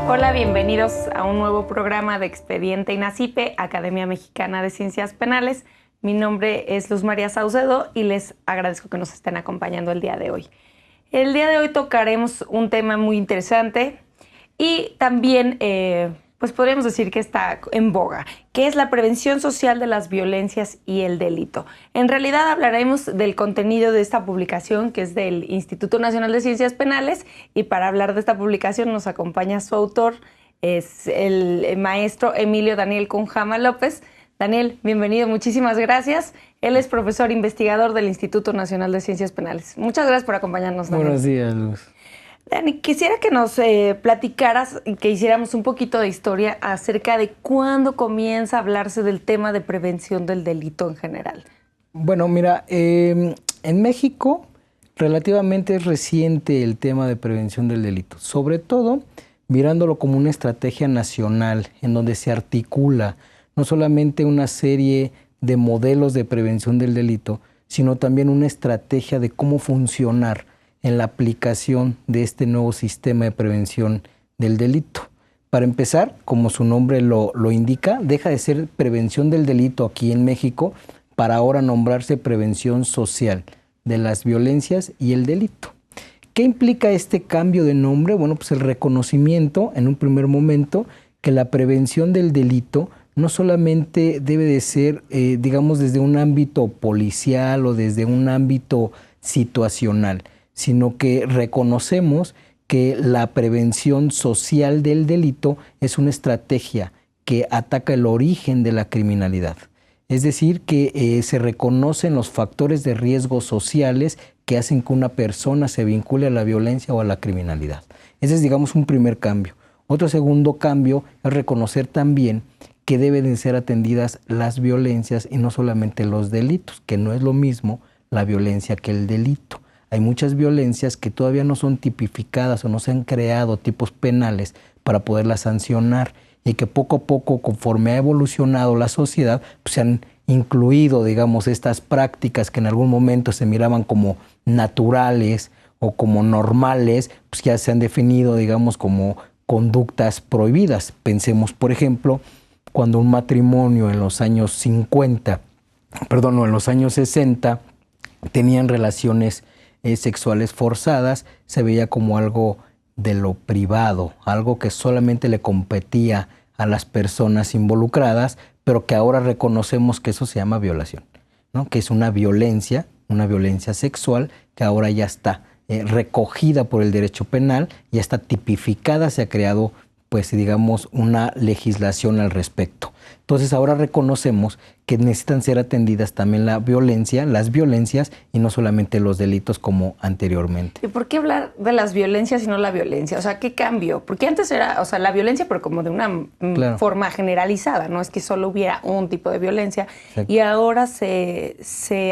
Hola, bienvenidos a un nuevo programa de Expediente INACIPE, Academia Mexicana de Ciencias Penales. Mi nombre es Luz María Saucedo y les agradezco que nos estén acompañando el día de hoy. El día de hoy tocaremos un tema muy interesante y también pues podríamos decir que está en boga, que es la prevención social de las violencias y el delito. En realidad hablaremos del contenido de esta publicación, que es del Instituto Nacional de Ciencias Penales, y para hablar de esta publicación nos acompaña su autor, es el maestro Emilio Daniel Cunjama López. Daniel, bienvenido, muchísimas gracias. Él es profesor investigador del Instituto Nacional de Ciencias Penales. Muchas gracias por acompañarnos, Daniel. Buenos días, Luz. Dani, quisiera que nos platicaras y que hiciéramos un poquito de historia acerca de cuándo comienza a hablarse del tema de prevención del delito en general. Bueno, mira, en México relativamente es reciente el tema de prevención del delito, sobre todo mirándolo como una estrategia nacional en donde se articula no solamente una serie de modelos de prevención del delito, sino también una estrategia de cómo funcionar en la aplicación de este nuevo sistema de prevención del delito. Para empezar, como su nombre lo indica, deja de ser prevención del delito aquí en México para ahora nombrarse prevención social de las violencias y el delito. ¿Qué implica este cambio de nombre? Bueno, pues el reconocimiento en un primer momento que la prevención del delito no solamente debe de ser, digamos, desde un ámbito policial o desde un ámbito situacional, sino que reconocemos que la prevención social del delito es una estrategia que ataca el origen de la criminalidad. Es decir, que se reconocen los factores de riesgo sociales que hacen que una persona se vincule a la violencia o a la criminalidad. Ese es, digamos, un primer cambio. Otro segundo cambio es reconocer también que deben de ser atendidas las violencias y no solamente los delitos, que no es lo mismo la violencia que el delito. Hay muchas violencias que todavía no son tipificadas o no se han creado tipos penales para poderlas sancionar y que poco a poco, conforme ha evolucionado la sociedad, pues se han incluido, digamos, estas prácticas que en algún momento se miraban como naturales o como normales, pues ya se han definido, digamos, como conductas prohibidas. Pensemos, por ejemplo, cuando un matrimonio en los años 50, perdón, o en los años 60 tenían relaciones sexuales forzadas, se veía como algo de lo privado, algo que solamente le competía a las personas involucradas, pero que ahora reconocemos que eso se llama violación, ¿no? Que es una violencia sexual que ahora ya está recogida por el derecho penal, ya está tipificada, se ha creado, pues digamos, una legislación al respecto. Entonces ahora reconocemos que necesitan ser atendidas también las violencias y no solamente los delitos como anteriormente. ¿Y por qué hablar de las violencias y no la violencia? O sea, ¿qué cambio? Porque antes era, o sea, la violencia, pero como de una forma generalizada, no es que solo hubiera un tipo de violencia. Exacto. Y ahora se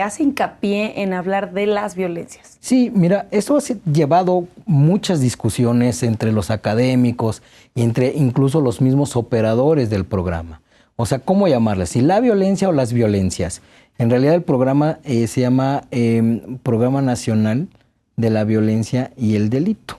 hace hincapié en hablar de las violencias. Sí, mira, esto ha llevado muchas discusiones entre los académicos y entre incluso los mismos operadores del programa. O sea, ¿cómo llamarlas? Si la violencia o las violencias. En realidad el programa se llama Programa Nacional de la Violencia y el Delito.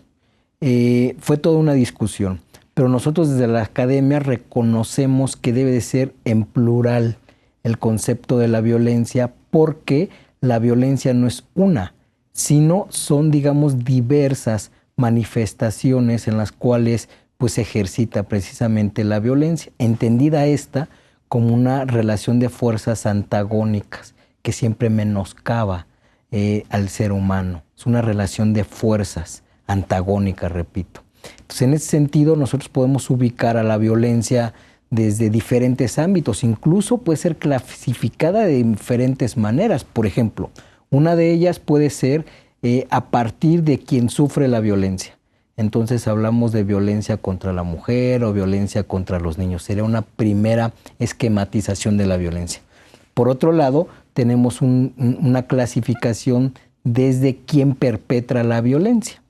Fue toda una discusión, pero nosotros desde la academia reconocemos que debe de ser en plural el concepto de la violencia, porque la violencia no es una, sino son, digamos, diversas manifestaciones en las cuales pues se ejercita precisamente la violencia, entendida esta como una relación de fuerzas antagónicas que siempre menoscaba al ser humano. Es una relación de fuerzas antagónicas, repito. Entonces, en ese sentido, nosotros podemos ubicar a la violencia desde diferentes ámbitos, incluso puede ser clasificada de diferentes maneras. Por ejemplo, una de ellas puede ser a partir de quien sufre la violencia. Entonces hablamos de violencia contra la mujer o violencia contra los niños. Sería una primera esquematización de la violencia. Por otro lado, tenemos una clasificación desde quien perpetra la violencia.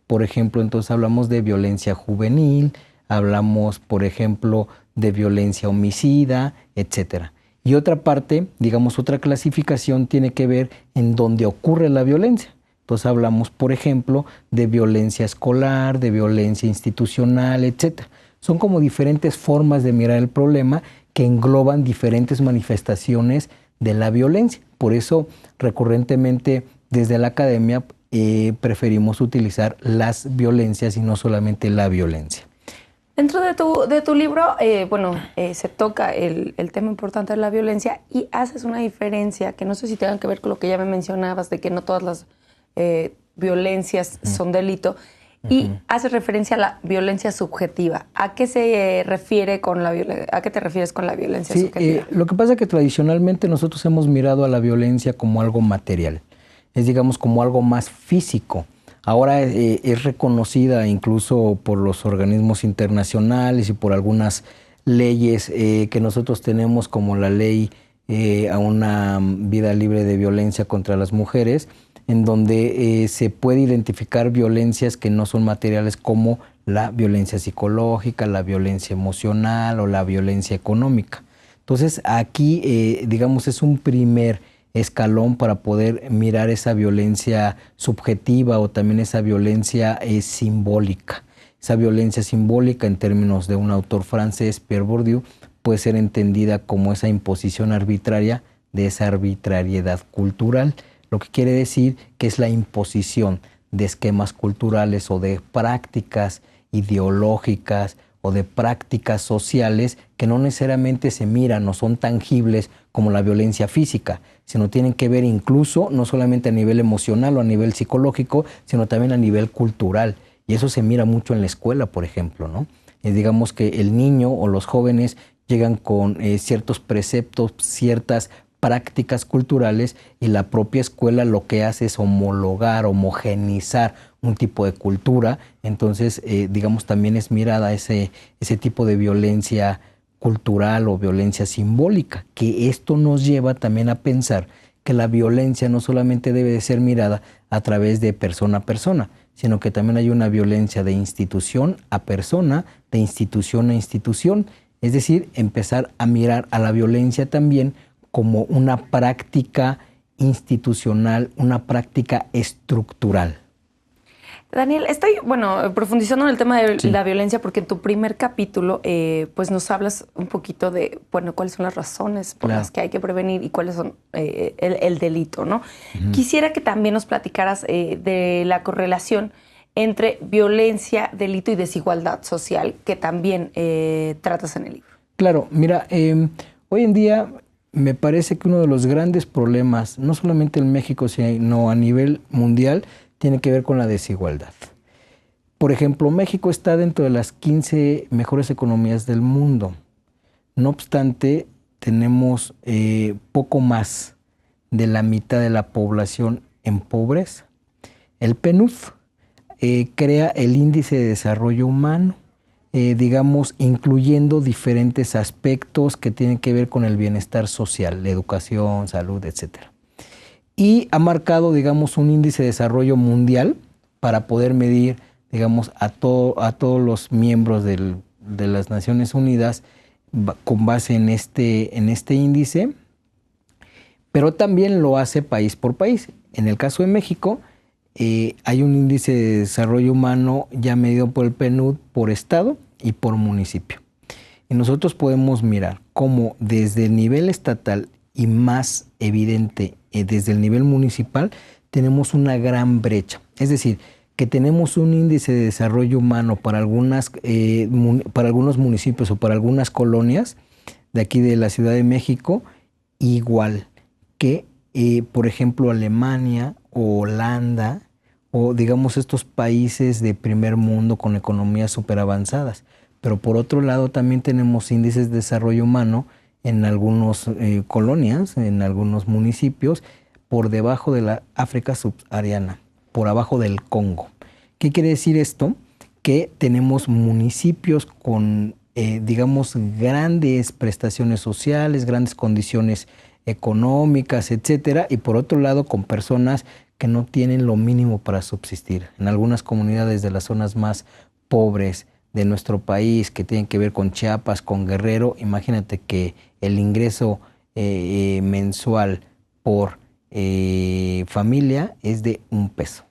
Por ejemplo, entonces hablamos de violencia juvenil, hablamos, por ejemplo, de violencia homicida, etc. Y otra parte, digamos, otra clasificación tiene que ver en dónde ocurre la violencia. Entonces hablamos, por ejemplo, de violencia escolar, de violencia institucional, etcétera. Son como diferentes formas de mirar el problema que engloban diferentes manifestaciones de la violencia. Por eso, recurrentemente, desde la academia, preferimos utilizar las violencias y no solamente la violencia. Dentro de tu libro, se toca el tema importante de la violencia y haces una diferencia que no sé si tenga que ver con lo que ya me mencionabas, de que no todas las violencias son delito, y haces referencia a la violencia subjetiva. ¿A qué se refiere a qué te refieres con la violencia subjetiva? Lo que pasa es que tradicionalmente nosotros hemos mirado a la violencia como algo material, es digamos como algo más físico. Ahora es reconocida incluso por los organismos internacionales y por algunas leyes que nosotros tenemos, como la ley a una vida libre de violencia contra las mujeres, en donde se puede identificar violencias que no son materiales, como la violencia psicológica, la violencia emocional o la violencia económica. Entonces aquí, digamos, es un primer escalón para poder mirar esa violencia subjetiva o también esa violencia simbólica. Esa violencia simbólica, en términos de un autor francés, Pierre Bourdieu, puede ser entendida como esa imposición arbitraria de esa arbitrariedad cultural, lo que quiere decir que es la imposición de esquemas culturales o de prácticas ideológicas o de prácticas sociales que no necesariamente se miran o son tangibles como la violencia física, sino tienen que ver incluso no solamente a nivel emocional o a nivel psicológico, sino también a nivel cultural. Y eso se mira mucho en la escuela, por ejemplo, ¿no? Digamos que el niño o los jóvenes llegan con ciertos preceptos, ciertas prácticas culturales, y la propia escuela lo que hace es homologar, homogenizar un tipo de cultura. Entonces, digamos, también es mirada ese tipo de violencia cultural o violencia simbólica, que esto nos lleva también a pensar que la violencia no solamente debe de ser mirada a través de persona a persona, sino que también hay una violencia de institución a persona, de institución a institución, es decir, empezar a mirar a la violencia también como una práctica institucional, una práctica estructural. Daniel, estoy profundizando en el tema de la violencia, porque en tu primer capítulo pues nos hablas un poquito de cuáles son las razones por las que hay que prevenir y cuáles son el delito, ¿no? Quisiera que también nos platicaras de la correlación entre violencia, delito y desigualdad social, que también tratas en el libro. Claro, mira, hoy en día me parece que uno de los grandes problemas, no solamente en México, sino a nivel mundial, tiene que ver con la desigualdad. Por ejemplo, México está dentro de las 15 mejores economías del mundo. No obstante, tenemos poco más de la mitad de la población en pobreza. El PNUD crea el Índice de Desarrollo Humano, digamos, incluyendo diferentes aspectos que tienen que ver con el bienestar social, la educación, salud, etcétera. Y ha marcado, digamos, un índice de desarrollo mundial para poder medir, digamos, a todos los miembros de las Naciones Unidas con base en este índice, pero también lo hace país por país. En el caso de México, hay un índice de desarrollo humano ya medido por el PNUD por estado y por municipio. Y nosotros podemos mirar cómo desde el nivel estatal y más evidente desde el nivel municipal tenemos una gran brecha. Es decir, que tenemos un índice de desarrollo humano para algunos municipios o para algunas colonias de aquí de la Ciudad de México igual que, por ejemplo, Alemania o Holanda, o digamos estos países de primer mundo con economías súper avanzadas. Pero por otro lado también tenemos índices de desarrollo humano en algunas colonias, en algunos municipios, por debajo de la África subsahariana, por abajo del Congo. ¿Qué quiere decir esto? Que tenemos municipios con, digamos, grandes prestaciones sociales, grandes condiciones económicas, etcétera, y por otro lado con personas que no tienen lo mínimo para subsistir. En algunas comunidades de las zonas más pobres de nuestro país, que tienen que ver con Chiapas, con Guerrero, imagínate que el ingreso mensual por familia es de $1.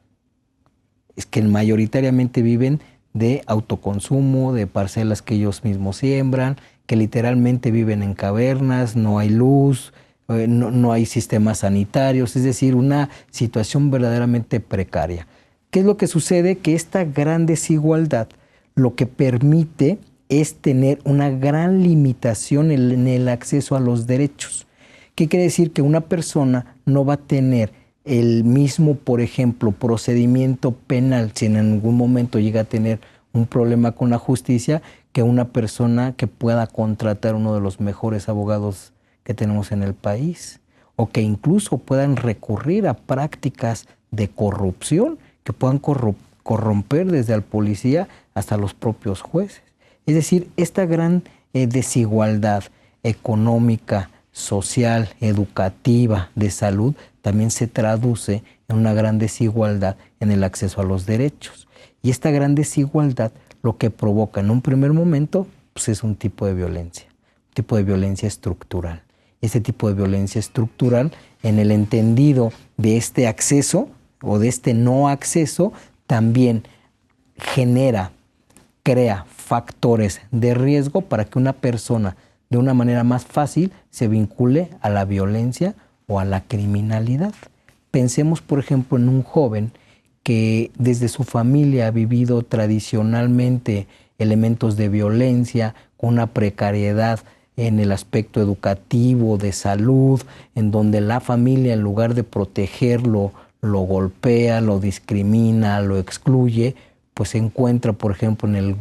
Es que mayoritariamente viven de autoconsumo, de parcelas que ellos mismos siembran, que literalmente viven en cavernas, no hay luz, no hay sistemas sanitarios, es decir, una situación verdaderamente precaria. ¿Qué es lo que sucede? Que esta gran desigualdad lo que permite es tener una gran limitación en el acceso a los derechos. ¿Qué quiere decir? Que una persona no va a tener el mismo, por ejemplo, procedimiento penal si en algún momento llega a tener un problema con la justicia, que una persona que pueda contratar uno de los mejores abogados que tenemos en el país, o que incluso puedan recurrir a prácticas de corrupción que puedan corromper desde al policía hasta los propios jueces. Es decir, esta gran desigualdad económica, social, educativa, de salud, también se traduce en una gran desigualdad en el acceso a los derechos. Y esta gran desigualdad lo que provoca en un primer momento pues es un tipo de violencia estructural. Ese tipo de violencia estructural, en el entendido de este acceso o de este no acceso, también crea factores de riesgo para que una persona de una manera más fácil se vincule a la violencia o a la criminalidad. Pensemos, por ejemplo, en un joven que desde su familia ha vivido tradicionalmente elementos de violencia, con una precariedad en el aspecto educativo, de salud, en donde la familia, en lugar de protegerlo, lo golpea, lo discrimina, lo excluye, pues se encuentra, por ejemplo, en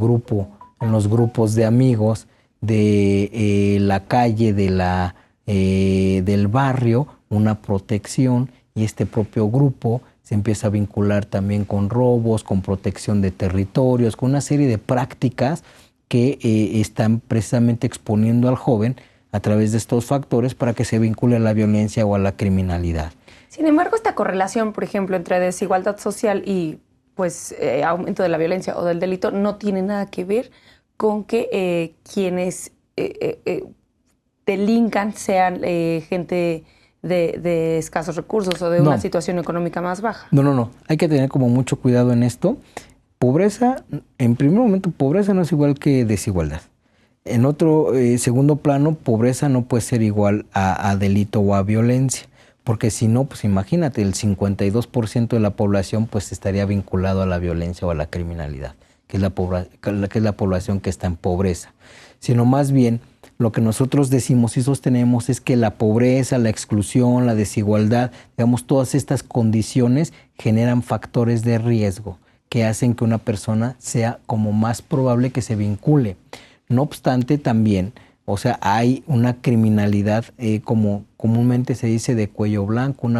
los grupos de amigos de la calle, del barrio, una protección, y este propio grupo se empieza a vincular también con robos, con protección de territorios, con una serie de prácticas que están precisamente exponiendo al joven a través de estos factores para que se vincule a la violencia o a la criminalidad. Sin embargo, esta correlación, por ejemplo, entre desigualdad social y pues aumento de la violencia o del delito no tiene nada que ver con que quienes delincan sean gente de escasos recursos o de una situación económica más baja. No. Hay que tener como mucho cuidado en esto. Pobreza, en primer momento, pobreza no es igual que desigualdad. En otro segundo plano, pobreza no puede ser igual a delito o a violencia, porque si no, pues imagínate, el 52% de la población pues estaría vinculado a la violencia o a la criminalidad, que es la población que está en pobreza. Sino más bien, lo que nosotros decimos y sostenemos es que la pobreza, la exclusión, la desigualdad, digamos, todas estas condiciones generan factores de riesgo que hacen que una persona sea como más probable que se vincule. No obstante, también, o sea, hay una criminalidad, como comúnmente se dice, de cuello blanco,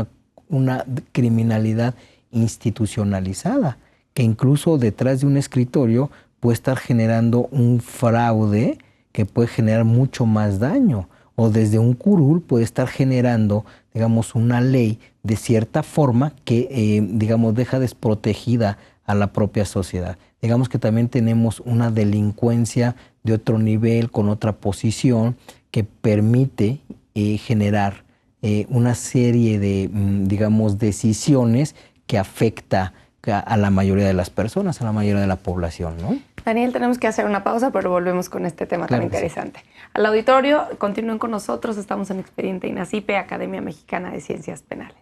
una criminalidad institucionalizada, que incluso detrás de un escritorio puede estar generando un fraude que puede generar mucho más daño, o desde un curul puede estar generando, digamos, una ley de cierta forma que, digamos, deja desprotegida a la propia sociedad. Digamos que también tenemos una delincuencia de otro nivel, con otra posición, que permite generar una serie de, digamos, decisiones que afecta a la mayoría de las personas, a la mayoría de la población, ¿no? Daniel, tenemos que hacer una pausa, pero volvemos con este tema tan interesante. Sí. Al auditorio, continúen con nosotros. Estamos en Expediente INACIPE, Academia Mexicana de Ciencias Penales.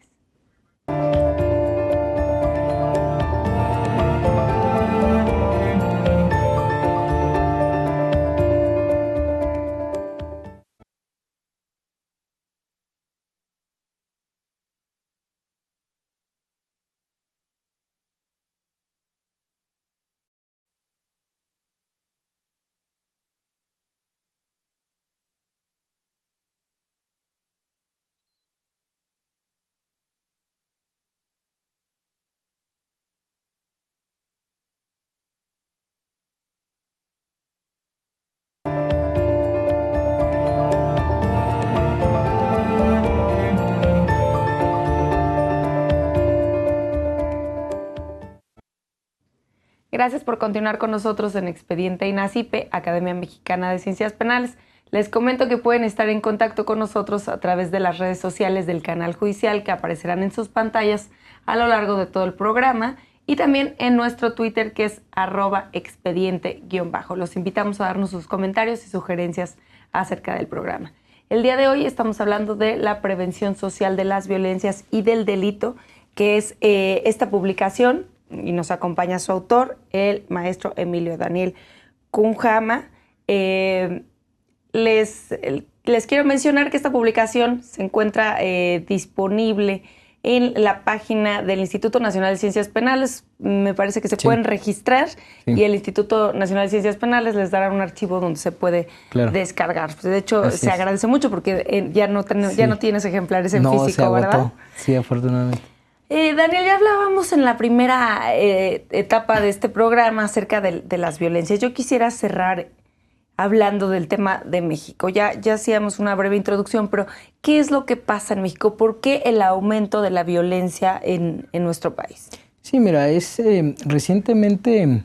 Gracias por continuar con nosotros en Expediente INACIPE, Academia Mexicana de Ciencias Penales. Les comento que pueden estar en contacto con nosotros a través de las redes sociales del canal judicial que aparecerán en sus pantallas a lo largo de todo el programa y también en nuestro Twitter que es @expediente_. Los invitamos a darnos sus comentarios y sugerencias acerca del programa. El día de hoy estamos hablando de la prevención social de las violencias y del delito, que es esta publicación, y nos acompaña su autor, el maestro Emilio Daniel Cunjama. Les quiero mencionar que esta publicación se encuentra disponible en la página del Instituto Nacional de Ciencias Penales. Me parece que se pueden registrar y el Instituto Nacional de Ciencias Penales les dará un archivo donde se puede descargar. De hecho, se agradece mucho porque ya no tienes ejemplares en físico, se agotó. ¿Verdad? Sí, afortunadamente. Daniel, ya hablábamos en la primera etapa de este programa acerca de las violencias. Yo quisiera cerrar hablando del tema de México. Ya hacíamos una breve introducción, pero ¿qué es lo que pasa en México? ¿Por qué el aumento de la violencia en nuestro país? Sí, mira, recientemente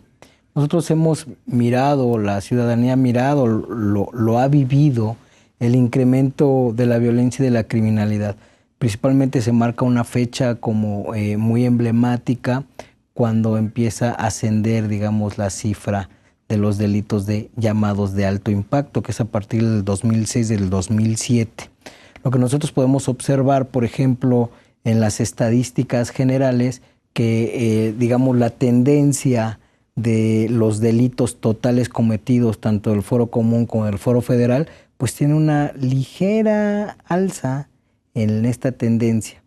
nosotros hemos mirado, la ciudadanía ha mirado, lo ha vivido, el incremento de la violencia y de la criminalidad. Principalmente se marca una fecha como muy emblemática cuando empieza a ascender, digamos, la cifra de los delitos llamados de alto impacto, que es a partir del 2006, del 2007. Lo que nosotros podemos observar, por ejemplo, en las estadísticas generales, que digamos la tendencia de los delitos totales cometidos, tanto del Foro Común como del Foro Federal, pues tiene una ligera alza en esta tendencia.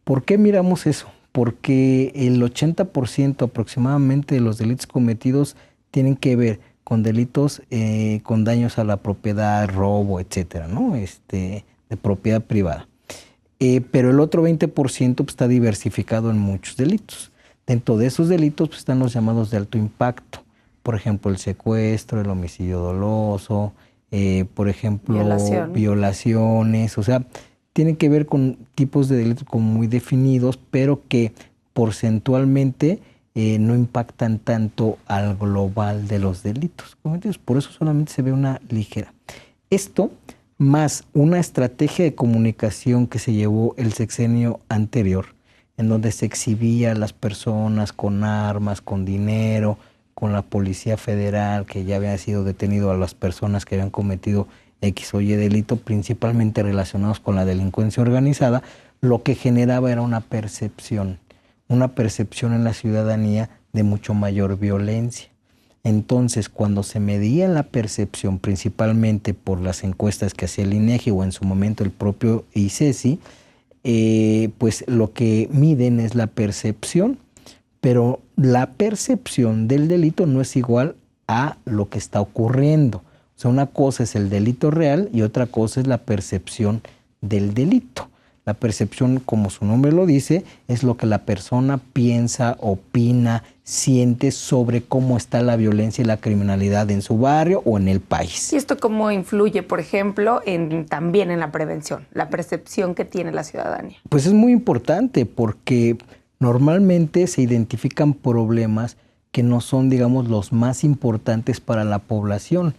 ¿Por qué miramos eso? Porque el 80% aproximadamente de los delitos cometidos tienen que ver con delitos con daños a la propiedad, robo, etcétera, ¿no? De propiedad privada. Pero el otro 20% pues, está diversificado en muchos delitos. Dentro de esos delitos pues, están los llamados de alto impacto. Por ejemplo, el secuestro, el homicidio doloso, por ejemplo, violaciones. O sea, tienen que ver con tipos de delitos como muy definidos, pero que porcentualmente no impactan tanto al global de los delitos cometidos. Por eso solamente se ve una ligera. Esto, más una estrategia de comunicación que se llevó el sexenio anterior, en donde se exhibía a las personas con armas, con dinero, con la Policía Federal, que ya había sido detenido a las personas que habían cometido X o Y delito, principalmente relacionados con la delincuencia organizada, lo que generaba era una percepción en la ciudadanía de mucho mayor violencia. Entonces, cuando se medía la percepción, principalmente por las encuestas que hacía el INEGI o en su momento el propio ICESI, pues lo que miden es la percepción, pero la percepción del delito no es igual a lo que está ocurriendo. O sea, una cosa es el delito real y otra cosa es la percepción del delito. La percepción, como su nombre lo dice, es lo que la persona piensa, opina, siente sobre cómo está la violencia y la criminalidad en su barrio o en el país. ¿Y esto cómo influye, por ejemplo, también en la prevención, la percepción que tiene la ciudadanía? Pues es muy importante porque normalmente se identifican problemas que no son, digamos, los más importantes para la población.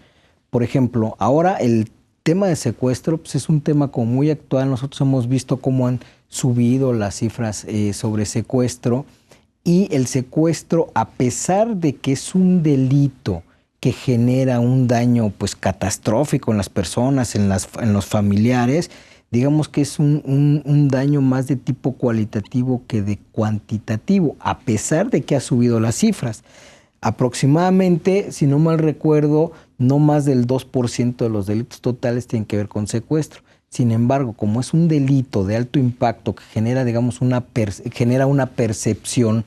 Por ejemplo, ahora el tema de secuestro pues es un tema como muy actual. Nosotros hemos visto cómo han subido las cifras sobre secuestro, y el secuestro, a pesar de que es un delito que genera un daño pues catastrófico en las personas, en los familiares, digamos que es un daño más de tipo cualitativo que de cuantitativo, a pesar de que ha subido las cifras. Aproximadamente, si no mal recuerdo, no más del 2% de los delitos totales tienen que ver con secuestro. Sin embargo, como es un delito de alto impacto que genera, digamos, genera una percepción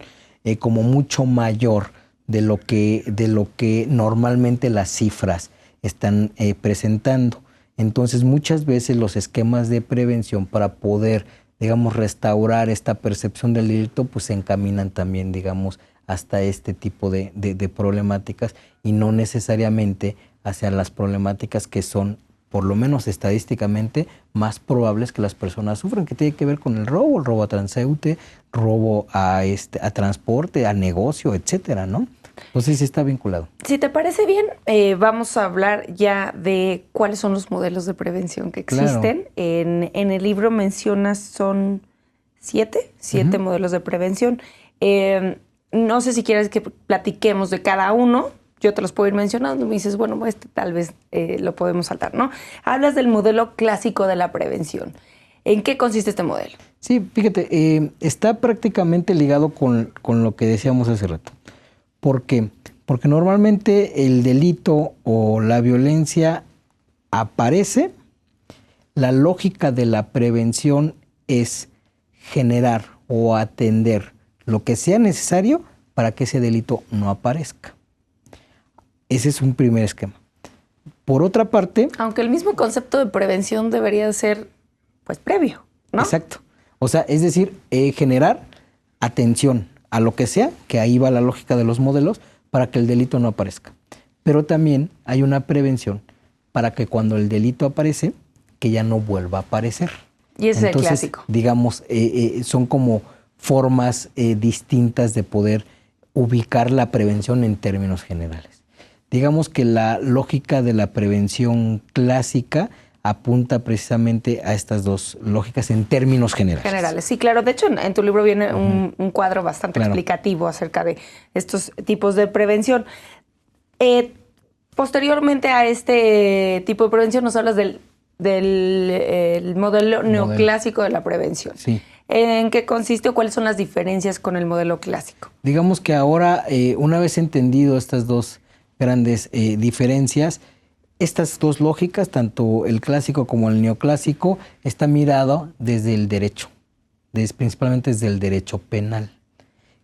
como mucho mayor de lo que normalmente las cifras están presentando. Entonces, muchas veces los esquemas de prevención para poder, digamos, restaurar esta percepción del delito, pues se encaminan también, digamos, hasta este tipo de problemáticas y no necesariamente hacia las problemáticas que son por lo menos estadísticamente, más probables que las personas sufran, que tiene que ver con el robo a transeúnte, robo a transporte, a negocio, etcétera, ¿no? Entonces sí está vinculado. Si te parece bien, vamos a hablar ya de cuáles son los modelos de prevención que existen. Claro. En el libro mencionas, son 7 modelos de prevención. No sé si quieres que platiquemos de cada uno. Yo te los puedo ir mencionando. Me dices, bueno, tal vez lo podemos saltar, ¿no? Hablas del modelo clásico de la prevención. ¿En qué consiste este modelo? Sí, fíjate, está prácticamente ligado con lo que decíamos hace rato. ¿Por qué? Porque normalmente el delito o la violencia aparece. La lógica de la prevención es generar o atender lo que sea necesario para que ese delito no aparezca. Ese es un primer esquema. Por otra parte... Aunque el mismo concepto de prevención debería ser, pues, previo, ¿no? Exacto. O sea, es decir, generar atención a lo que sea, que ahí va la lógica de los modelos, para que el delito no aparezca. Pero también hay una prevención para que cuando el delito aparece, que ya no vuelva a aparecer. Y ese es el clásico. Digamos, son como formas distintas de poder ubicar la prevención en términos generales. Digamos que la lógica de la prevención clásica apunta precisamente a estas dos lógicas en términos generales. Sí, claro. De hecho, en tu libro viene un cuadro bastante explicativo acerca de estos tipos de prevención. Posteriormente a este tipo de prevención nos hablas del modelo neoclásico de la prevención. Sí. ¿En qué consiste o cuáles son las diferencias con el modelo clásico? Digamos que ahora, una vez entendido estas dos grandes diferencias, estas dos lógicas, tanto el clásico como el neoclásico, está mirado desde el derecho, principalmente desde el derecho penal,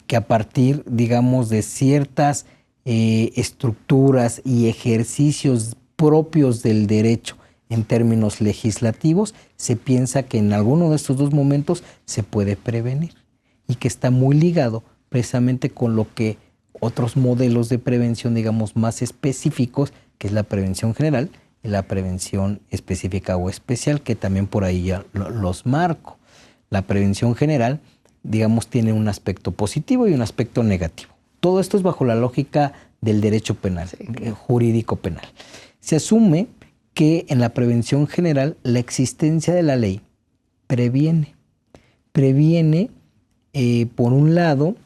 que a partir, digamos, de ciertas estructuras y ejercicios propios del derecho en términos legislativos, se piensa que en alguno de estos dos momentos se puede prevenir y que está muy ligado precisamente con lo que otros modelos de prevención, digamos, más específicos, que es la prevención general y la prevención específica o especial, que también por ahí ya los marco. La prevención general, digamos, tiene un aspecto positivo y un aspecto negativo. Todo esto es bajo la lógica del derecho penal, sí, jurídico penal. Se asume que en la prevención general la existencia de la ley previene. Previene, por un lado,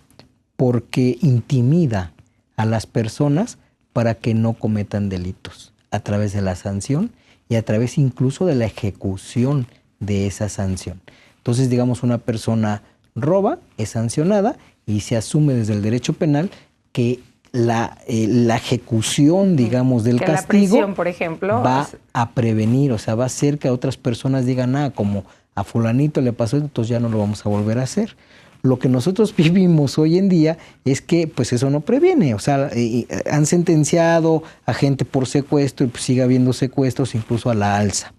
porque intimida a las personas para que no cometan delitos a través de la sanción y a través incluso de la ejecución de esa sanción. Entonces, digamos, una persona roba, es sancionada y se asume desde el derecho penal que la ejecución, digamos, del castigo, la prisión, por ejemplo, va a prevenir, o sea, va a hacer que a otras personas digan, como a fulanito le pasó, entonces ya no lo vamos a volver a hacer. Lo que nosotros vivimos hoy en día es que pues eso no previene, o sea, han sentenciado a gente por secuestro y pues sigue habiendo secuestros incluso a la alza.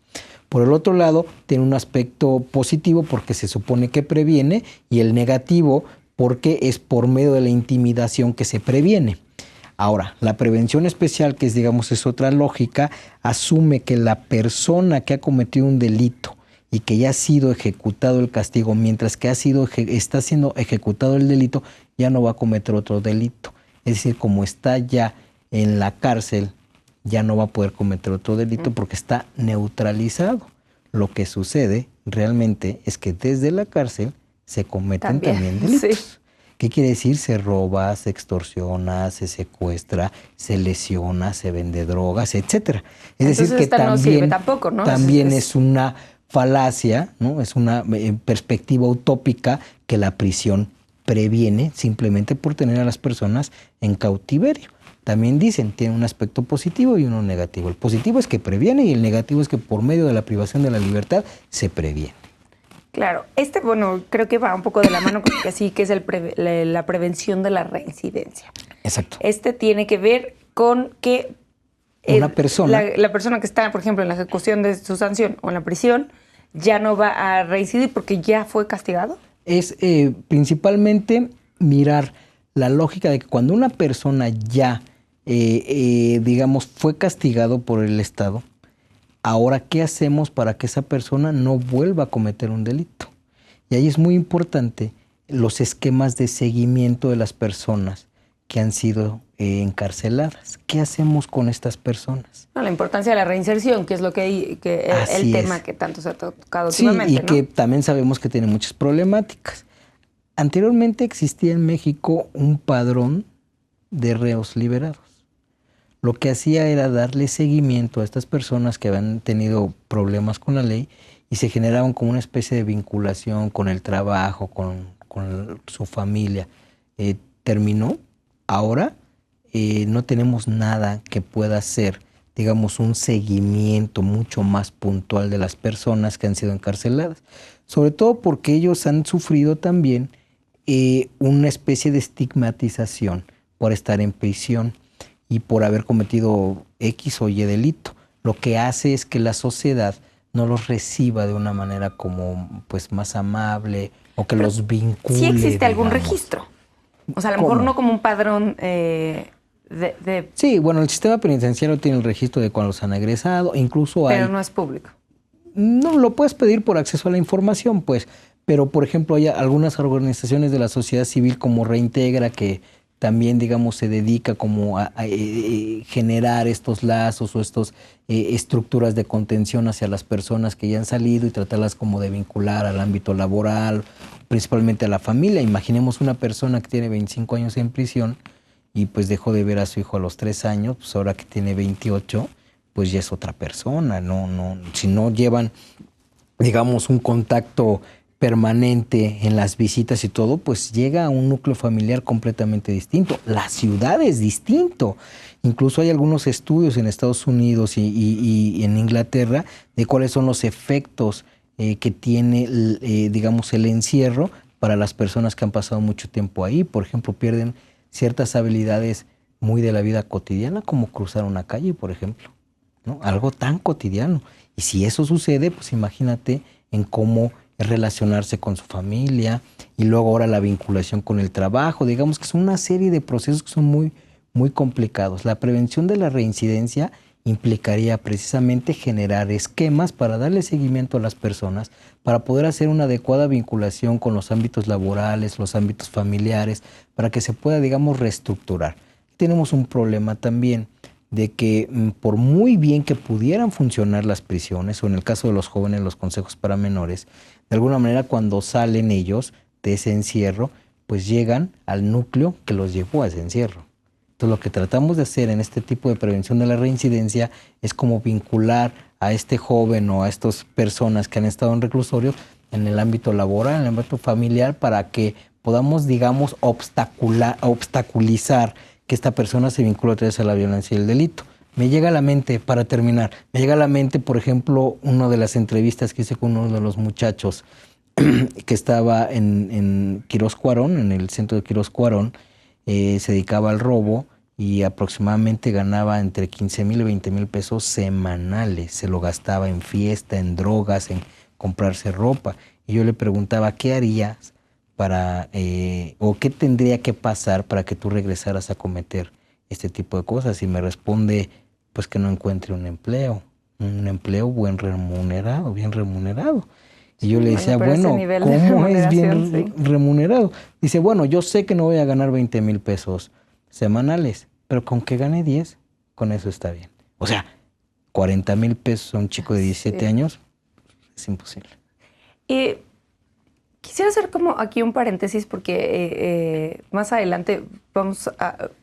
Por el otro lado, tiene un aspecto positivo porque se supone que previene y el negativo porque es por medio de la intimidación que se previene. Ahora, la prevención especial, que es, digamos, es otra lógica, asume que la persona que ha cometido un delito y que ya ha sido ejecutado el castigo, mientras que está siendo ejecutado el delito, ya no va a cometer otro delito. Es decir, como está ya en la cárcel, ya no va a poder cometer otro delito porque está neutralizado. Lo que sucede realmente es que desde la cárcel se cometen también delitos. Sí. ¿Qué quiere decir? Se roba, se extorsiona, se secuestra, se lesiona, se vende drogas, etcétera. Es Entonces, decir, que también, no sirve tampoco, ¿no? También es una falacia, ¿no? Es una perspectiva utópica que la prisión previene simplemente por tener a las personas en cautiverio. También dicen, tiene un aspecto positivo y uno negativo. El positivo es que previene y el negativo es que por medio de la privación de la libertad se previene. Claro, bueno, creo que va un poco de la mano con que sí, que es la prevención de la reincidencia. Exacto. Tiene que ver con que una persona, la persona que está, por ejemplo, en la ejecución de su sanción o en la prisión, ya no va a reincidir porque ya fue castigado. Es principalmente mirar la lógica de que cuando una persona ya, digamos, fue castigado por el Estado, Ahora, ¿qué hacemos para que esa persona no vuelva a cometer un delito? Y ahí es muy importante los esquemas de seguimiento de las personas que han sido encarceladas. ¿Qué hacemos con estas personas? No, la importancia de la reinserción, que es lo que el tema que tanto se ha tocado últimamente, sí, y que también sabemos que tiene muchas problemáticas. Anteriormente existía en México un padrón de reos liberados. Lo que hacía era darle seguimiento a estas personas que habían tenido problemas con la ley y se generaban como una especie de vinculación con el trabajo, con su familia. Terminó. Ahora no tenemos nada que pueda hacer, digamos, un seguimiento mucho más puntual de las personas que han sido encarceladas. Sobre todo porque ellos han sufrido también una especie de estigmatización por estar en prisión y por haber cometido X o Y delito. Lo que hace es que la sociedad no los reciba de una manera como pues más amable o que los vincule. ¿Sí existe algún registro? O sea, a lo mejor no como un padrón Sí, bueno, el sistema penitenciario tiene el registro de cuando los han egresado, incluso Pero no es público. No, lo puedes pedir por acceso a la información, pues. Pero, por ejemplo, hay algunas organizaciones de la sociedad civil como Reintegra que también, digamos, se dedica como a generar estos lazos o estas estructuras de contención hacia las personas que ya han salido y tratarlas como de vincular al ámbito laboral, principalmente a la familia. Imaginemos una persona que tiene 25 años en prisión y pues dejó de ver a su hijo a los 3 años, pues ahora que tiene 28, pues ya es otra persona. Si no llevan, digamos, un contacto permanente en las visitas y todo, pues llega a un núcleo familiar completamente distinto. La ciudad es distinto. Incluso hay algunos estudios en Estados Unidos y en Inglaterra de cuáles son los efectos que tiene, digamos, el encierro para las personas que han pasado mucho tiempo ahí. Por ejemplo, pierden ciertas habilidades muy de la vida cotidiana, como cruzar una calle, por ejemplo, ¿no? Algo tan cotidiano. Y si eso sucede, pues imagínate en cómo relacionarse con su familia y luego ahora la vinculación con el trabajo. Digamos que son una serie de procesos que son muy, muy complicados. La prevención de la reincidencia implicaría precisamente generar esquemas para darle seguimiento a las personas, para poder hacer una adecuada vinculación con los ámbitos laborales, los ámbitos familiares, para que se pueda, digamos, reestructurar. Tenemos un problema también de que por muy bien que pudieran funcionar las prisiones, o en el caso de los jóvenes, los consejos para menores, de alguna manera cuando salen ellos de ese encierro, pues llegan al núcleo que los llevó a ese encierro. Entonces lo que tratamos de hacer en este tipo de prevención de la reincidencia es como vincular a este joven o a estas personas que han estado en reclusorios en el ámbito laboral, en el ámbito familiar, para que podamos, digamos, obstaculizar que esta persona se vincula otra vez a la violencia y el delito. Me llega a la mente, para terminar, me llega a la mente, por ejemplo, una de las entrevistas que hice con uno de los muchachos que estaba en Quirós Cuarón, en el centro de Quirós Cuarón, se dedicaba al robo y aproximadamente ganaba entre 15,000 y 20,000 pesos semanales. Se lo gastaba en fiesta, en drogas, en comprarse ropa. Y yo le preguntaba, ¿qué harías o qué tendría que pasar para que tú regresaras a cometer este tipo de cosas? Y me responde, pues que no encuentre un empleo bien remunerado. Y yo le decía, bueno, ¿cómo es bien remunerado? Dice, bueno, yo sé que no voy a ganar 20,000 pesos semanales, pero con que gane 10, con eso está bien. O sea, 40,000 pesos a un chico de 17 años es imposible. Quisiera hacer como aquí un paréntesis porque más adelante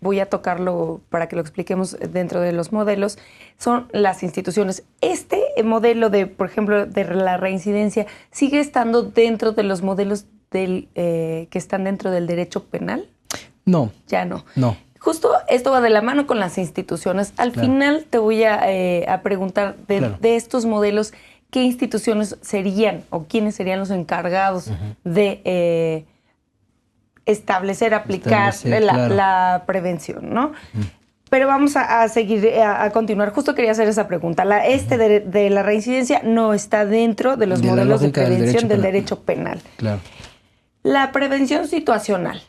voy a tocarlo para que lo expliquemos dentro de los modelos. Son las instituciones. Este modelo de, por ejemplo, de la reincidencia, ¿sigue estando dentro de los modelos que están dentro del derecho penal? No. Ya no. No. Justo esto va de la mano con las instituciones. Al final te voy a preguntar de estos modelos, ¿qué instituciones serían o quiénes serían los encargados de establecer, aplicar la prevención, ¿no? Pero vamos a seguir, a continuar. Justo quería hacer esa pregunta. De la reincidencia no está dentro de los modelos de prevención del derecho penal. Claro. La prevención situacional.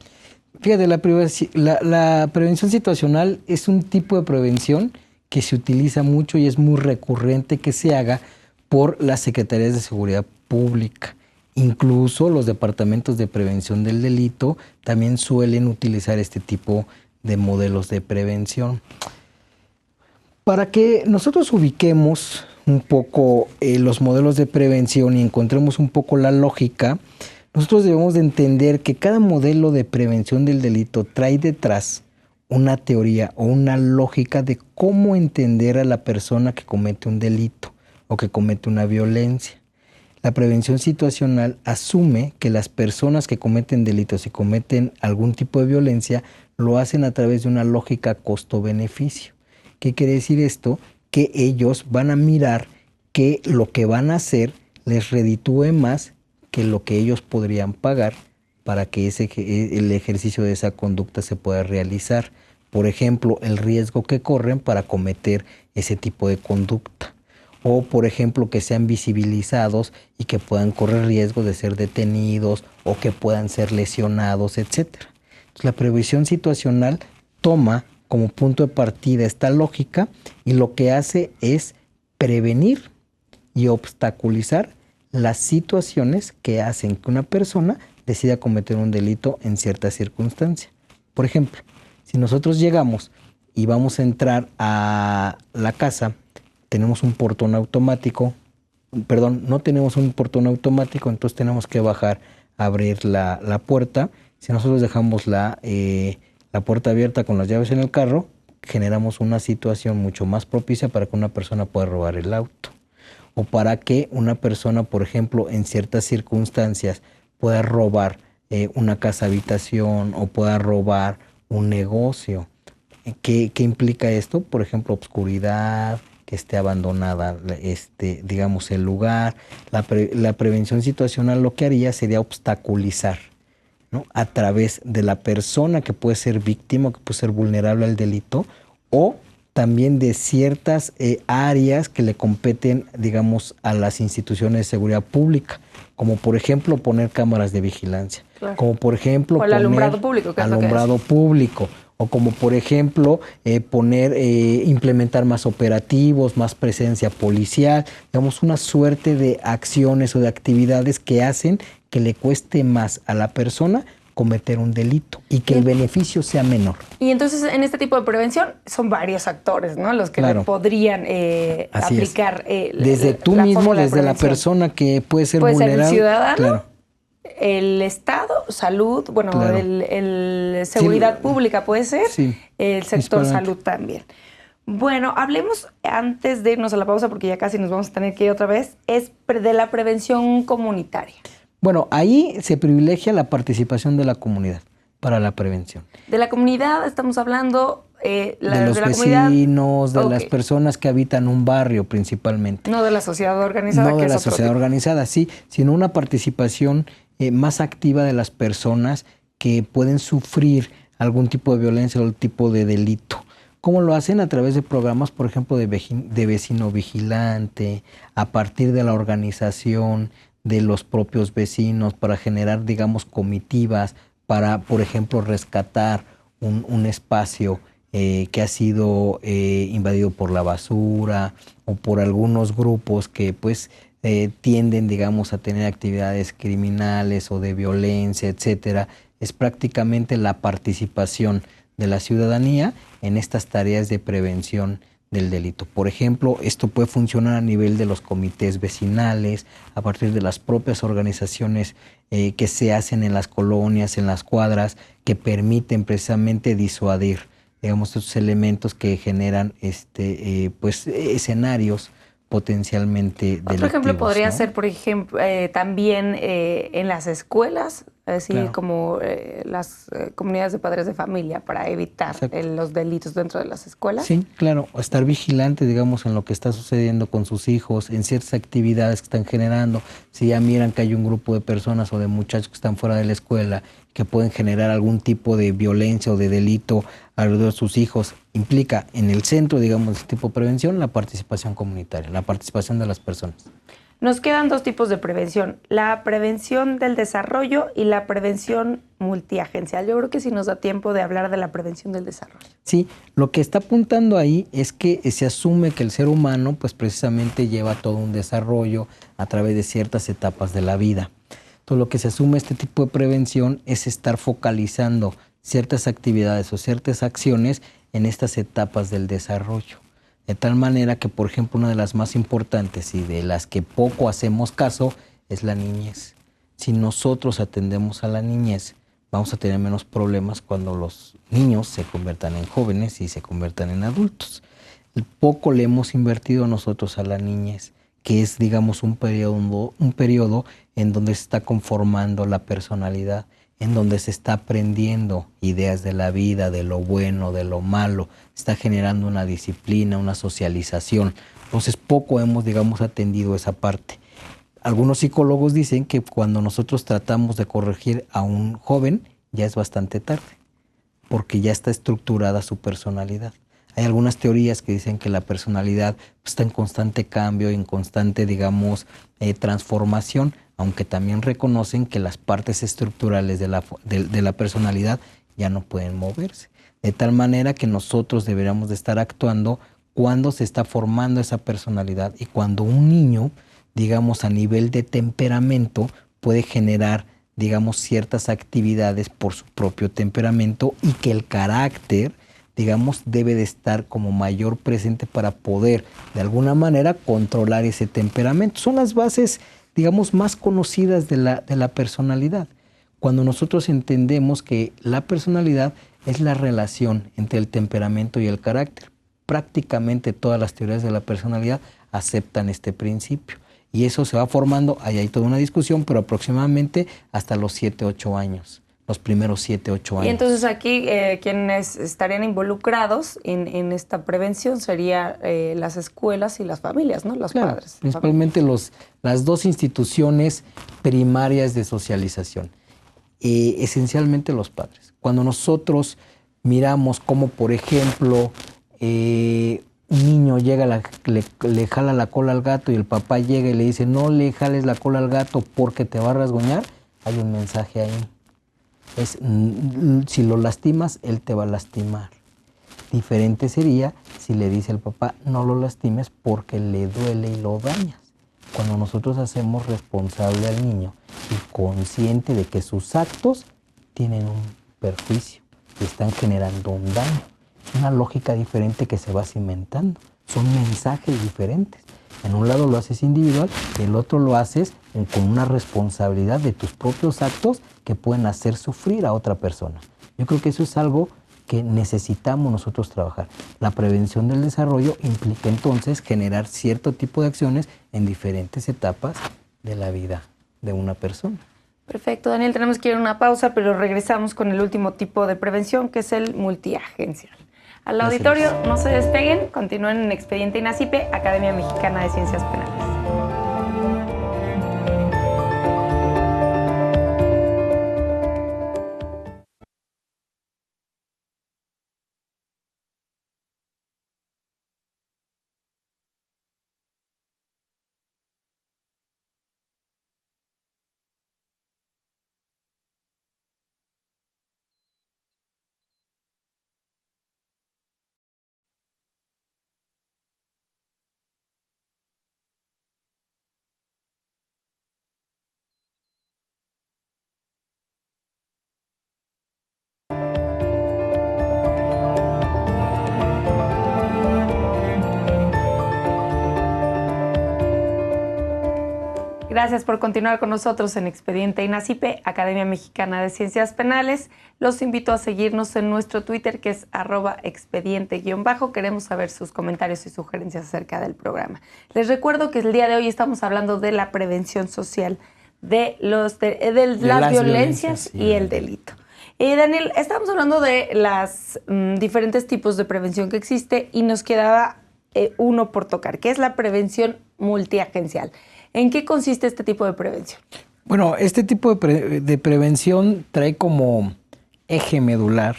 Fíjate, la prevención situacional es un tipo de prevención que se utiliza mucho y es muy recurrente que se haga por las Secretarías de Seguridad Pública. Incluso los departamentos de prevención del delito también suelen utilizar este tipo de modelos de prevención. Para que nosotros ubiquemos un poco los modelos de prevención y encontremos un poco la lógica, nosotros debemos de entender que cada modelo de prevención del delito trae detrás una teoría o una lógica de cómo entender a la persona que comete un delito o que comete una violencia. La prevención situacional asume que las personas que cometen delitos y cometen algún tipo de violencia lo hacen a través de una lógica costo-beneficio. ¿Qué quiere decir esto? Que ellos van a mirar que lo que van a hacer les reditúe más que lo que ellos podrían pagar para que el ejercicio de esa conducta se pueda realizar. Por ejemplo, el riesgo que corren para cometer ese tipo de conducta. O, por ejemplo, que sean visibilizados y que puedan correr riesgo de ser detenidos o que puedan ser lesionados, etc. Entonces, la prevención situacional toma como punto de partida esta lógica y lo que hace es prevenir y obstaculizar las situaciones que hacen que una persona decida cometer un delito en cierta circunstancia. Por ejemplo, si nosotros llegamos y vamos a entrar a la casa, tenemos un portón automático, no tenemos un portón automático, entonces tenemos que bajar, abrir la puerta. Si nosotros dejamos la puerta abierta con las llaves en el carro, generamos una situación mucho más propicia para que una persona pueda robar el auto. O para que una persona, por ejemplo, en ciertas circunstancias pueda robar una casa habitación o pueda robar un negocio. ¿Qué implica esto? Por ejemplo, obscuridad, que esté abandonada, digamos, el lugar. La prevención situacional lo que haría sería obstaculizar, ¿no? A través de la persona que puede ser víctima, que puede ser vulnerable al delito, o también de ciertas áreas que le competen, digamos, a las instituciones de seguridad pública, como por ejemplo poner cámaras de vigilancia, claro. Como por ejemplo o el alumbrado público, que alumbrado público, o como por ejemplo implementar más operativos, más presencia policial, digamos una suerte de acciones o de actividades que hacen que le cueste más a la persona cometer un delito y que el beneficio sea menor. Y entonces en este tipo de prevención son varios actores, ¿no? Los que le podrían aplicar desde tú mismo, desde la persona que puede ser vulnerable. Puede ser el ciudadano, claro. El Estado, salud, bueno, claro. el seguridad pública puede ser, sí, el sector salud también. Bueno, hablemos antes de irnos a la pausa, porque ya casi nos vamos a tener que ir otra vez, es de la prevención comunitaria. Bueno, ahí se privilegia la participación de la comunidad para la prevención. De la comunidad estamos hablando... de los vecinos, de las personas que habitan un barrio principalmente. No de la sociedad organizada. No de la sociedad organizada, sí, sino una participación más activa de las personas que pueden sufrir algún tipo de violencia o algún tipo de delito. ¿Cómo lo hacen? A través de programas, por ejemplo, de vecino vigilante, a partir de la organización de los propios vecinos para generar, digamos, comitivas para, por ejemplo, rescatar un espacio que ha sido invadido por la basura o por algunos grupos que pues tienden, digamos, a tener actividades criminales o de violencia, etcétera. Es prácticamente la participación de la ciudadanía en estas tareas de prevención del delito. Por ejemplo, esto puede funcionar a nivel de los comités vecinales, a partir de las propias organizaciones que se hacen en las colonias, en las cuadras, que permiten precisamente disuadir, digamos, estos elementos que generan escenarios potencialmente delictivos. Otro ejemplo podría ¿no? ser, por ejemplo, también en las escuelas, así claro. como las comunidades de padres de familia, para evitar los delitos dentro de las escuelas. Sí, claro, estar vigilante, digamos, en lo que está sucediendo con sus hijos, en ciertas actividades que están generando. Si ya miran que hay un grupo de personas o de muchachos que están fuera de la escuela, que pueden generar algún tipo de violencia o de delito alrededor de sus hijos, implica en el centro, digamos, de este tipo de prevención, la participación comunitaria, la participación de las personas. Nos quedan dos tipos de prevención, la prevención del desarrollo y la prevención multiagencial. Yo creo que sí nos da tiempo de hablar de la prevención del desarrollo. Sí, lo que está apuntando ahí es que se asume que el ser humano pues precisamente lleva todo un desarrollo a través de ciertas etapas de la vida. Entonces lo que se asume este tipo de prevención es estar focalizando ciertas actividades o ciertas acciones en estas etapas del desarrollo. De tal manera que, por ejemplo, una de las más importantes y de las que poco hacemos caso es la niñez. Si nosotros atendemos a la niñez, vamos a tener menos problemas cuando los niños se conviertan en jóvenes y se conviertan en adultos. Poco le hemos invertido nosotros a la niñez, que es, digamos, un periodo en donde se está conformando la personalidad, en donde se está aprendiendo ideas de la vida, de lo bueno, de lo malo, está generando una disciplina, una socialización. Entonces poco hemos, digamos, atendido esa parte. Algunos psicólogos dicen que cuando nosotros tratamos de corregir a un joven, ya es bastante tarde, porque ya está estructurada su personalidad. Hay algunas teorías que dicen que la personalidad está en constante cambio, en constante, digamos, transformación, aunque también reconocen que las partes estructurales de la personalidad ya no pueden moverse. De tal manera que nosotros deberíamos de estar actuando cuando se está formando esa personalidad y cuando un niño, digamos, a nivel de temperamento, puede generar, digamos, ciertas actividades por su propio temperamento y que el carácter, digamos, debe de estar como mayor presente para poder, de alguna manera, controlar ese temperamento. Son las bases, digamos, más conocidas de la personalidad. Cuando nosotros entendemos que la personalidad es la relación entre el temperamento y el carácter, prácticamente todas las teorías de la personalidad aceptan este principio. Y eso se va formando, ahí hay toda una discusión, pero aproximadamente hasta los 7, 8 años. Los primeros 7, 8 años. Y entonces aquí quienes estarían involucrados en esta prevención serían las escuelas y las familias, ¿no? Los padres. Principalmente las dos instituciones primarias de socialización. Esencialmente los padres. Cuando nosotros miramos cómo, por ejemplo, un niño llega, le jala la cola al gato y el papá llega y le dice no le jales la cola al gato porque te va a rasguñar, hay un mensaje ahí. Si lo lastimas, él te va a lastimar. Diferente sería si le dice el papá, no lo lastimes porque le duele y lo dañas. Cuando nosotros hacemos responsable al niño y consciente de que sus actos tienen un perjuicio y están generando un daño. Una lógica diferente que se va cimentando. Son mensajes diferentes. En un lado lo haces individual, el otro lo haces con una responsabilidad de tus propios actos que pueden hacer sufrir a otra persona. Yo creo que eso es algo que necesitamos nosotros trabajar. La prevención del desarrollo implica entonces generar cierto tipo de acciones en diferentes etapas de la vida de una persona. Perfecto, Daniel, tenemos que ir a una pausa, pero regresamos con el último tipo de prevención, que es el multiagencial. Al auditorio, no se despeguen, continúen en Expediente INACIPE, Academia Mexicana de Ciencias Penales. Gracias por continuar con nosotros en Expediente INACIPE, Academia Mexicana de Ciencias Penales. Los invito a seguirnos en nuestro Twitter, que es @expediente_. Queremos saber sus comentarios y sugerencias acerca del programa. Les recuerdo que el día de hoy estamos hablando de la prevención social de las violencias y el delito. Daniel, estamos hablando de los diferentes tipos de prevención que existe y nos quedaba uno por tocar, que es la prevención multiagencial. ¿En qué consiste este tipo de prevención? Bueno, este tipo de prevención trae como eje medular,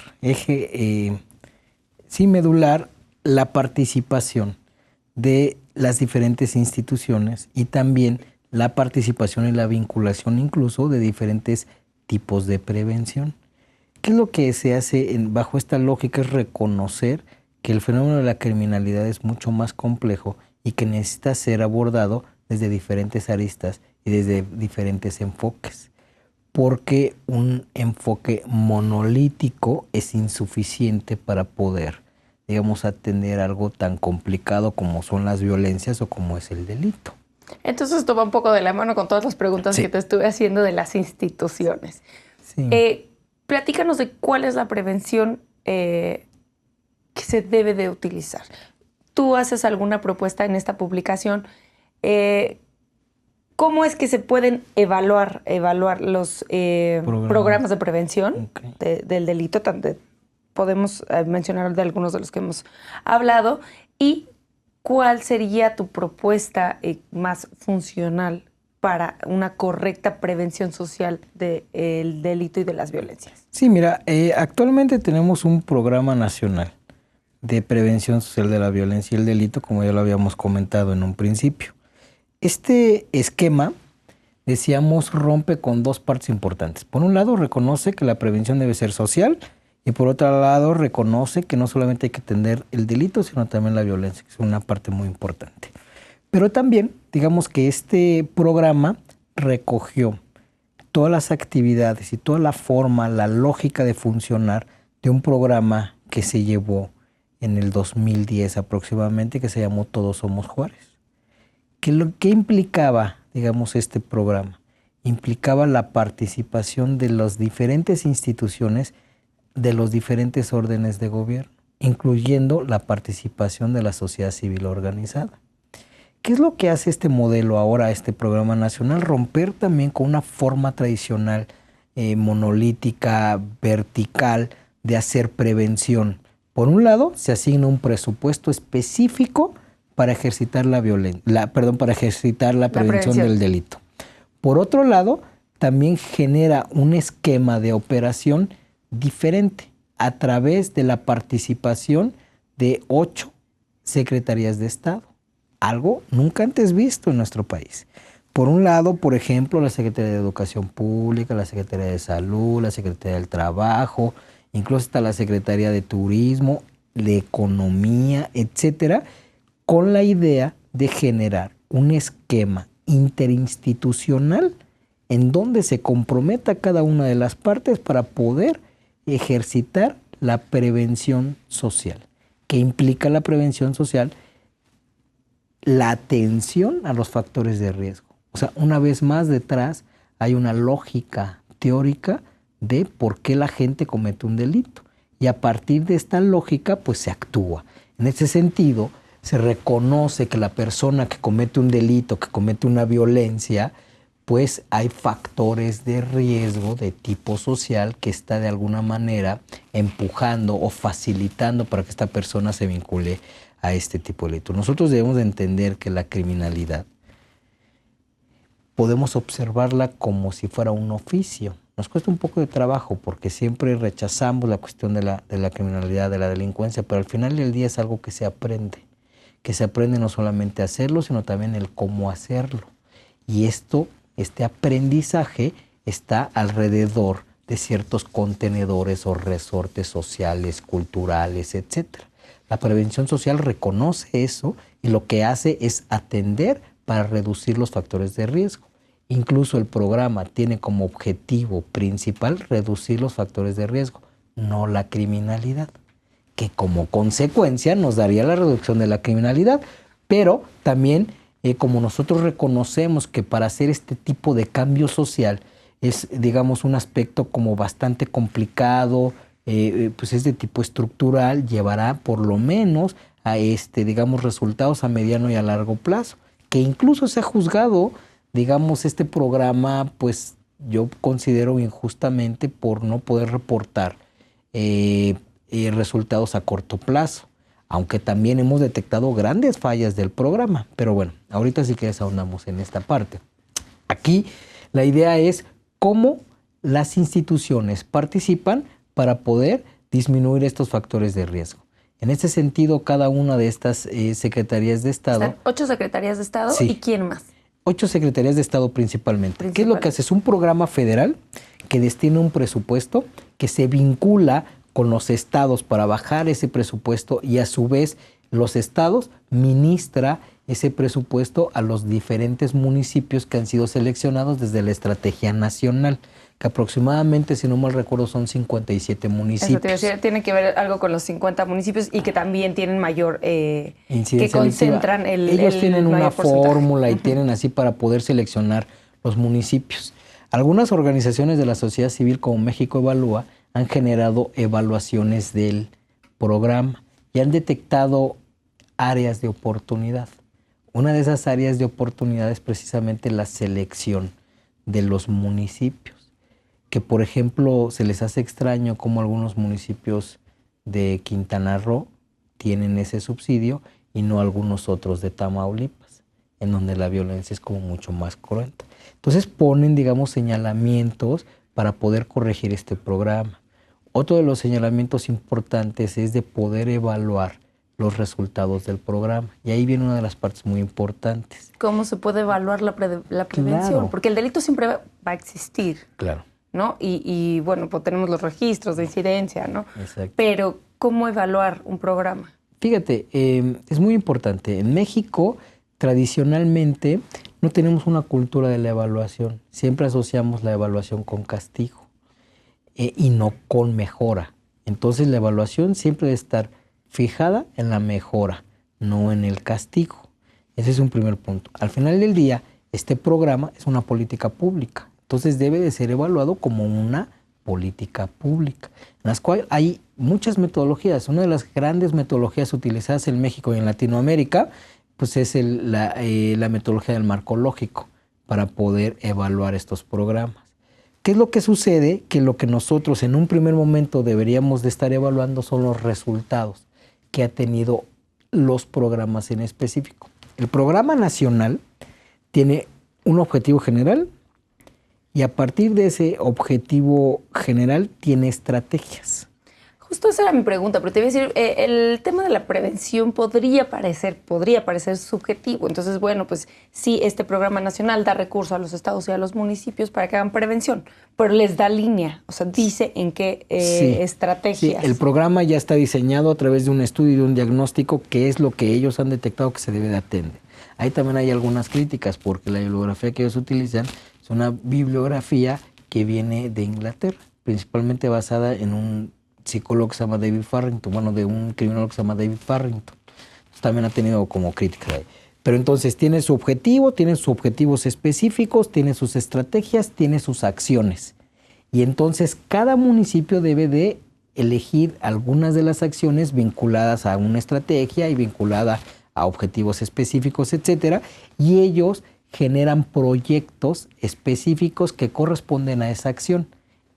medular, la participación de las diferentes instituciones y también la participación y la vinculación incluso de diferentes tipos de prevención. ¿Qué es lo que se hace bajo esta lógica? Es reconocer que el fenómeno de la criminalidad es mucho más complejo y que necesita ser abordado desde diferentes aristas y desde diferentes enfoques. Porque un enfoque monolítico es insuficiente para poder, digamos, atender algo tan complicado como son las violencias o como es el delito. Entonces esto va un poco de la mano con todas las preguntas que te estuve haciendo de las instituciones. Sí. Platícanos de cuál es la prevención que se debe de utilizar. Tú haces alguna propuesta en esta publicación. ¿Cómo es que se pueden evaluar los programas de prevención del delito? Podemos mencionar de algunos de los que hemos hablado. ¿Y cuál sería tu propuesta más funcional para una correcta prevención social del delito y de las violencias? Sí, mira, actualmente tenemos un programa nacional de prevención social de la violencia y el delito, como ya lo habíamos comentado en un principio. Este esquema, decíamos, rompe con dos partes importantes. Por un lado, reconoce que la prevención debe ser social y por otro lado, reconoce que no solamente hay que atender el delito, sino también la violencia, que es una parte muy importante. Pero también, digamos que este programa recogió todas las actividades y toda la forma, la lógica de funcionar de un programa que se llevó en el 2010 aproximadamente, que se llamó Todos Somos Juárez. ¿Qué implicaba, digamos, este programa? Implicaba la participación de las diferentes instituciones, de los diferentes órdenes de gobierno, incluyendo la participación de la sociedad civil organizada. ¿Qué es lo que hace este modelo ahora, este programa nacional? Romper también con una forma tradicional, monolítica, vertical, de hacer prevención. Por un lado, se asigna un presupuesto específico para ejercitar para ejercitar la prevención del delito. Por otro lado, también genera un esquema de operación diferente a través de la participación de 8 secretarías de Estado, algo nunca antes visto en nuestro país. Por un lado, por ejemplo, la Secretaría de Educación Pública, la Secretaría de Salud, la Secretaría del Trabajo, incluso hasta la Secretaría de Turismo, de Economía, etcétera, con la idea de generar un esquema interinstitucional en donde se comprometa cada una de las partes para poder ejercitar la prevención social. ¿Qué implica la prevención social? La atención a los factores de riesgo. O sea, una vez más detrás hay una lógica teórica de por qué la gente comete un delito. Y a partir de esta lógica, pues se actúa. En ese sentido, se reconoce que la persona que comete un delito, que comete una violencia, pues hay factores de riesgo de tipo social que está de alguna manera empujando o facilitando para que esta persona se vincule a este tipo de delito. Nosotros debemos de entender que la criminalidad podemos observarla como si fuera un oficio. Nos cuesta un poco de trabajo porque siempre rechazamos la cuestión de la criminalidad, de la delincuencia, pero al final del día es algo que se aprende no solamente a hacerlo, sino también el cómo hacerlo. Y este aprendizaje está alrededor de ciertos contenedores o resortes sociales, culturales, etc. La prevención social reconoce eso y lo que hace es atender para reducir los factores de riesgo. Incluso el programa tiene como objetivo principal reducir los factores de riesgo, no la criminalidad, que como consecuencia nos daría la reducción de la criminalidad, pero también como nosotros reconocemos que para hacer este tipo de cambio social es, digamos, un aspecto como bastante complicado, pues es de tipo estructural, llevará por lo menos a digamos, resultados a mediano y a largo plazo, que incluso se ha juzgado, digamos, este programa, pues yo considero injustamente por no poder reportar resultados a corto plazo, aunque también hemos detectado grandes fallas del programa. Pero bueno, ahorita sí que ahondamos en esta parte. Aquí la idea es cómo las instituciones participan para poder disminuir estos factores de riesgo. En este sentido, cada una de estas secretarías de Estado... ¿Están 8 secretarías de Estado? Sí. ¿Y quién más? 8 secretarías de Estado principalmente. ¿Qué es lo que hace? Es un programa federal que destina un presupuesto que se vincula con los estados para bajar ese presupuesto y a su vez los estados ministra ese presupuesto a los diferentes municipios que han sido seleccionados desde la estrategia nacional, que aproximadamente, si no mal recuerdo, son 57 municipios. Eso te iba a decir, tiene que ver algo con los 50 municipios y que también tienen mayor... incidencia que concentran Ellos tienen una fórmula y uh-huh. tienen así para poder seleccionar los municipios. Algunas organizaciones de la sociedad civil como México Evalúa han generado evaluaciones del programa y han detectado áreas de oportunidad. Una de esas áreas de oportunidad es precisamente la selección de los municipios, que por ejemplo se les hace extraño cómo algunos municipios de Quintana Roo tienen ese subsidio y no algunos otros de Tamaulipas, en donde la violencia es como mucho más cruenta. Entonces ponen, digamos, señalamientos para poder corregir este programa. Otro de los señalamientos importantes es de poder evaluar los resultados del programa. Y ahí viene una de las partes muy importantes. ¿Cómo se puede evaluar la prevención? Claro. Porque el delito siempre va a existir. Claro. ¿No? Y bueno, pues tenemos los registros de incidencia, ¿no? Exacto. Pero, ¿cómo evaluar un programa? Fíjate, es muy importante. En México, tradicionalmente, no tenemos una cultura de la evaluación. Siempre asociamos la evaluación con castigo y no con mejora. Entonces, la evaluación siempre debe estar fijada en la mejora, no en el castigo. Ese es un primer punto. Al final del día, este programa es una política pública. Entonces debe de ser evaluado como una política pública, en las cuales hay muchas metodologías. Una de las grandes metodologías utilizadas en México y en Latinoamérica, pues es la metodología del marco lógico para poder evaluar estos programas. ¿Qué es lo que sucede? Que lo que nosotros en un primer momento deberíamos de estar evaluando son los resultados que ha tenido los programas en específico. El programa nacional tiene un objetivo general y a partir de ese objetivo general tiene estrategias. Justo esa era mi pregunta, pero te iba a decir, el tema de la prevención podría parecer subjetivo. Entonces, bueno, pues sí, este programa nacional da recursos a los estados y a los municipios para que hagan prevención, pero les da línea, o sea, dice en qué estrategias. Sí, el programa ya está diseñado a través de un estudio y de un diagnóstico, que es lo que ellos han detectado que se debe de atender. Ahí también hay algunas críticas, porque la bibliografía que ellos utilizan es una bibliografía que viene de Inglaterra, principalmente basada en un psicólogo que se llama David Farrington, bueno, de un criminólogo que se llama David Farrington. Entonces, también ha tenido como crítica ahí. Pero entonces tiene su objetivo, tiene sus objetivos específicos, tiene sus estrategias, tiene sus acciones. Y entonces cada municipio debe de elegir algunas de las acciones vinculadas a una estrategia y vinculada a objetivos específicos, etcétera, y ellos generan proyectos específicos que corresponden a esa acción.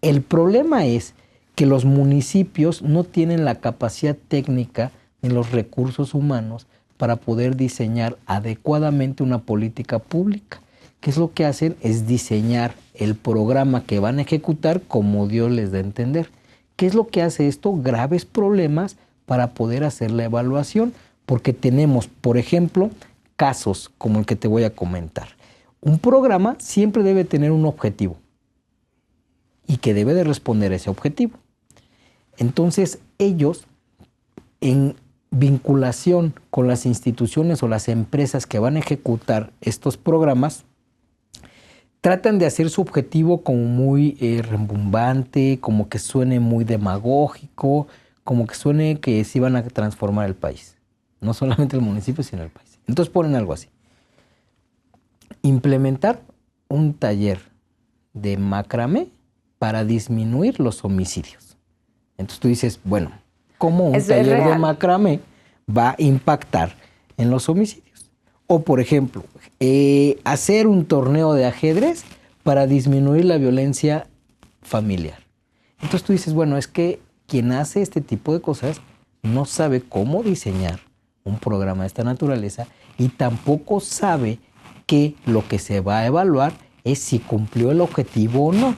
El problema es que los municipios no tienen la capacidad técnica ni los recursos humanos para poder diseñar adecuadamente una política pública. ¿Qué es lo que hacen? Es diseñar el programa que van a ejecutar como Dios les da a entender. ¿Qué es lo que hace esto? Graves problemas para poder hacer la evaluación, porque tenemos, por ejemplo, casos como el que te voy a comentar. Un programa siempre debe tener un objetivo y que debe de responder a ese objetivo. Entonces, ellos, en vinculación con las instituciones o las empresas que van a ejecutar estos programas, tratan de hacer su objetivo como muy rimbombante, como que suene muy demagógico, como que suene que sí van a transformar el país. No solamente el municipio, sino el país. Entonces ponen algo así. Implementar un taller de macramé para disminuir los homicidios. Entonces tú dices, bueno, ¿cómo un taller de macramé va a impactar en los homicidios? O, por ejemplo, hacer un torneo de ajedrez para disminuir la violencia familiar. Entonces tú dices, bueno, es que quien hace este tipo de cosas no sabe cómo diseñar un programa de esta naturaleza y tampoco sabe que lo que se va a evaluar es si cumplió el objetivo o no.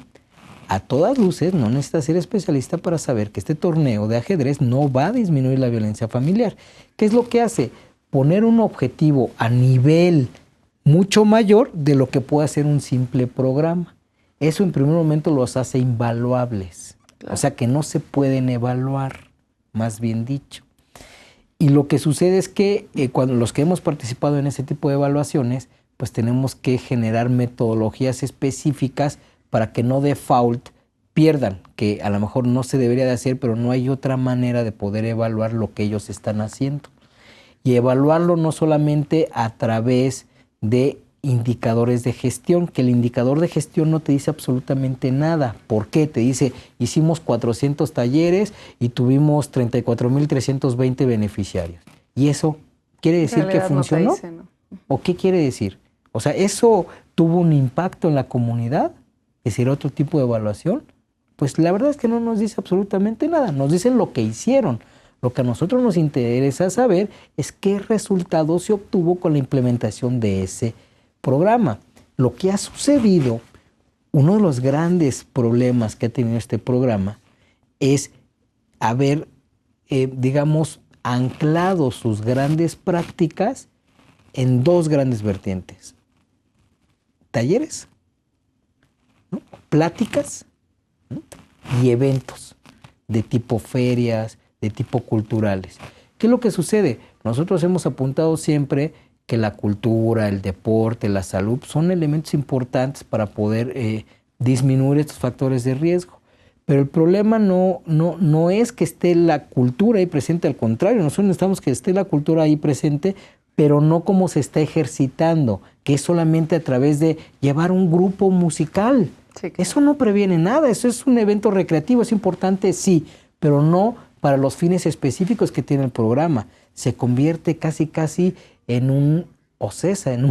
a todas luces no necesitas ser especialista para saber que este torneo de ajedrez no va a disminuir la violencia familiar. ¿Qué es lo que hace? Poner un objetivo a nivel mucho mayor de lo que puede hacer un simple programa. Eso en primer momento los hace invaluables. Claro. O sea que no se pueden evaluar, más bien dicho. Y lo que sucede es que cuando los que hemos participado en ese tipo de evaluaciones, pues tenemos que generar metodologías específicas para que no default pierdan, que a lo mejor no se debería de hacer, pero no hay otra manera de poder evaluar lo que ellos están haciendo. Y evaluarlo no solamente a través de indicadores de gestión, que el indicador de gestión no te dice absolutamente nada. ¿Por qué? Te dice, hicimos 400 talleres y tuvimos 34,320 beneficiarios. ¿Y eso quiere decir que funcionó? No te dice, ¿no? ¿O qué quiere decir? O sea, ¿eso tuvo un impacto en la comunidad? ¿Es decir, otro tipo de evaluación? Pues la verdad es que no nos dice absolutamente nada. Nos dicen lo que hicieron. Lo que a nosotros nos interesa saber es qué resultado se obtuvo con la implementación de ese programa. Lo que ha sucedido, uno de los grandes problemas que ha tenido este programa es haber, digamos, anclado sus grandes prácticas en dos grandes vertientes. Talleres, ¿no? Pláticas, ¿no? Y eventos de tipo ferias, de tipo culturales. ¿Qué es lo que sucede? Nosotros hemos apuntado siempre que la cultura, el deporte, la salud son elementos importantes para poder disminuir estos factores de riesgo. Pero el problema no es que esté la cultura ahí presente, al contrario, nosotros necesitamos que esté la cultura ahí presente, pero no como se está ejercitando, que es solamente a través de llevar un grupo musical. Sí, claro. Eso no previene nada, eso es un evento recreativo, es importante, sí, pero no para los fines específicos que tiene el programa. Se convierte casi en un OCESA, en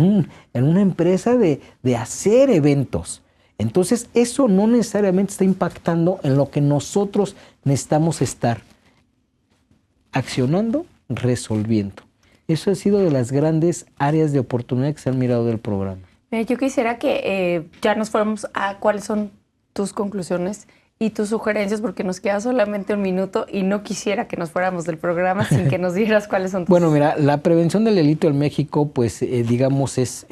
una empresa de hacer eventos. Entonces, eso no necesariamente está impactando en lo que nosotros necesitamos estar accionando, resolviendo. Eso ha sido de las grandes áreas de oportunidad que se han mirado del programa. Yo quisiera que ya nos fuéramos a cuáles son tus conclusiones y tus sugerencias, porque nos queda solamente un minuto y no quisiera que nos fuéramos del programa sin que nos dieras cuáles son tus... Bueno, mira, la prevención del delito en México, pues digamos, está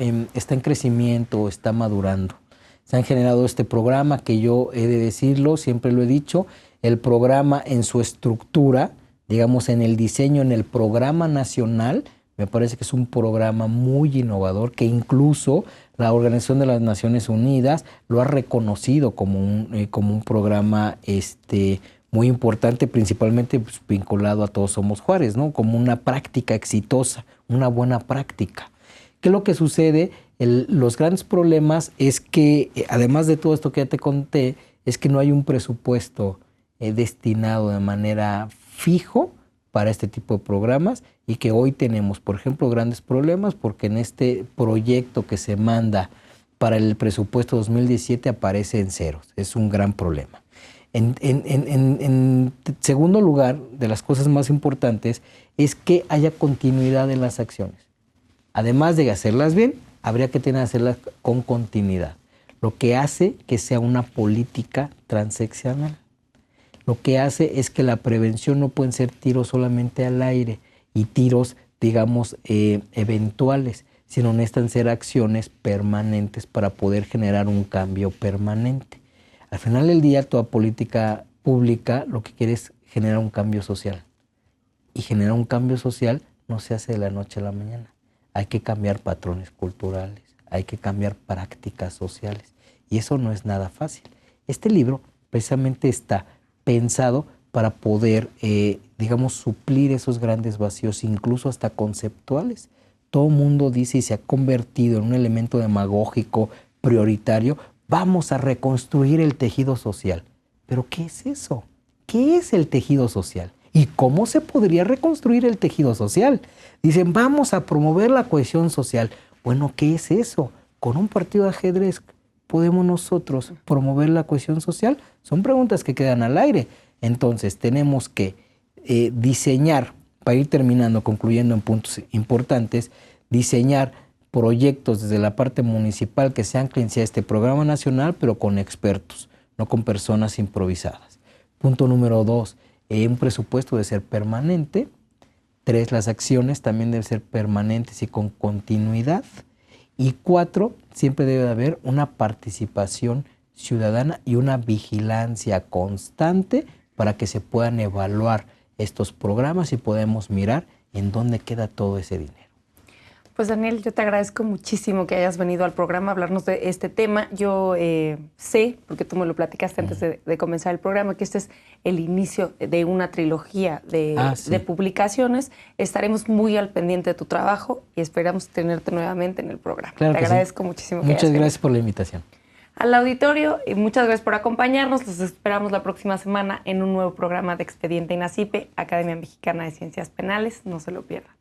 en crecimiento, está madurando. Se han generado este programa que yo he de decirlo, siempre lo he dicho, el programa en su estructura, digamos, en el diseño, en el programa nacional, me parece que es un programa muy innovador que incluso la Organización de las Naciones Unidas lo ha reconocido como un programa muy importante, principalmente pues, vinculado a Todos Somos Juárez, ¿no? Como una práctica exitosa, una buena práctica. ¿Qué es lo que sucede? Los grandes problemas es que, además de todo esto que ya te conté, es que no hay un presupuesto destinado de manera fijo para este tipo de programas y que hoy tenemos, por ejemplo, grandes problemas porque en este proyecto que se manda para el presupuesto 2017 aparece en ceros. Es un gran problema. En segundo lugar, de las cosas más importantes es que haya continuidad en las acciones. Además de hacerlas bien, habría que hacerlas con continuidad, lo que hace que sea una política transeccional. Lo que hace es que la prevención no pueden ser tiros solamente al aire y tiros, digamos, eventuales, sino necesitan ser acciones permanentes para poder generar un cambio permanente. Al final del día, toda política pública lo que quiere es generar un cambio social. Y generar un cambio social no se hace de la noche a la mañana. Hay que cambiar patrones culturales, hay que cambiar prácticas sociales. Y eso no es nada fácil. Este libro precisamente está pensado para poder, digamos, suplir esos grandes vacíos, incluso hasta conceptuales. Todo el mundo dice y se ha convertido en un elemento demagógico prioritario, vamos a reconstruir el tejido social. ¿Pero qué es eso? ¿Qué es el tejido social? ¿Y cómo se podría reconstruir el tejido social? Dicen, vamos a promover la cohesión social. Bueno, ¿qué es eso? Con un partido de ajedrez, ¿podemos nosotros promover la cohesión social? Son preguntas que quedan al aire. Entonces, tenemos que diseñar, para ir terminando, concluyendo en puntos importantes, diseñar proyectos desde la parte municipal que se anclen hacia este programa nacional, pero con expertos. no con personas improvisadas. Punto número 2, un presupuesto debe ser permanente. 3, las acciones también deben ser permanentes y con continuidad. Y 4, siempre debe haber una participación ciudadana y una vigilancia constante para que se puedan evaluar estos programas y podemos mirar en dónde queda todo ese dinero. Pues Daniel, yo te agradezco muchísimo que hayas venido al programa a hablarnos de este tema. Yo sé, porque tú me lo platicaste antes de comenzar el programa, que este es el inicio de una trilogía de publicaciones. Estaremos muy al pendiente de tu trabajo y esperamos tenerte nuevamente en el programa. Claro, te agradezco muchísimo. Muchas gracias por la invitación. Al auditorio, y muchas gracias por acompañarnos. Los esperamos la próxima semana en un nuevo programa de Expediente INACIPE, Academia Mexicana de Ciencias Penales. No se lo pierdan.